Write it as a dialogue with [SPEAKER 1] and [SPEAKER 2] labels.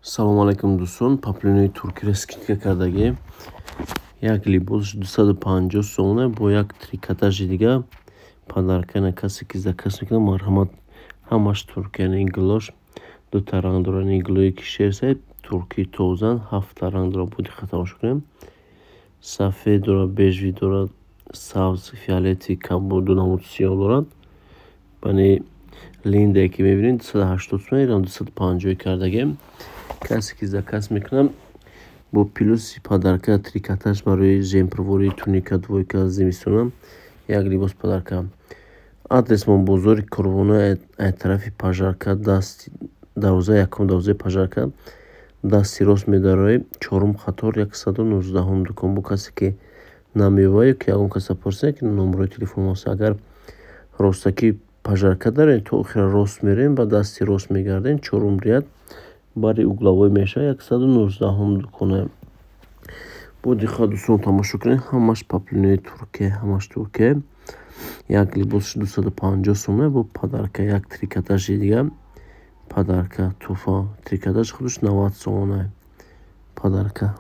[SPEAKER 1] салому алайкум дӯстон. Паплинои туркиро скидка кардагӣ. Як либос 250 сомона бо як трикотажи дига подарка касе ки заказ мекунад. Марҳамат, ҳамаш туркияни глош. Дута ранг дорад, иглои кишерсай турки тозан 7 ранг дорад. Бо диққат тамошо кунем. Сафед дорад, бежви дорад, сабз, фиолети, кабуду намуд сиёҳ дорад. Бани линдае ки мебинед 280 сомон, 250 кардагем. Касе ки заказ мекунам бо плюси подарка трикотаж барои земпирвори туника двойка зимистона, як либос подарка. Адрес мо бозори Корвона, тарафи пажарка, дасти 12 пажарка, дасти рост медарои 4 қатор 119 дукон. Бо касе ки намеояд ки ягон каса пурсед ки номерои телефон мост. Агар ростаки пажарка дарем, то охира рост мерем, ба дасти рост мегардем, 4 ряд бари угловой мешавад 119 дукона. Бо диққат дӯстон тамошо кунед. Ҳамаш паплинои Туркия, ҳамаш Туркия. Як либос 250 сомон бо подарка, як трикотажи дига подарка, туфа. Трикотаж худаш 90 сомон подарка.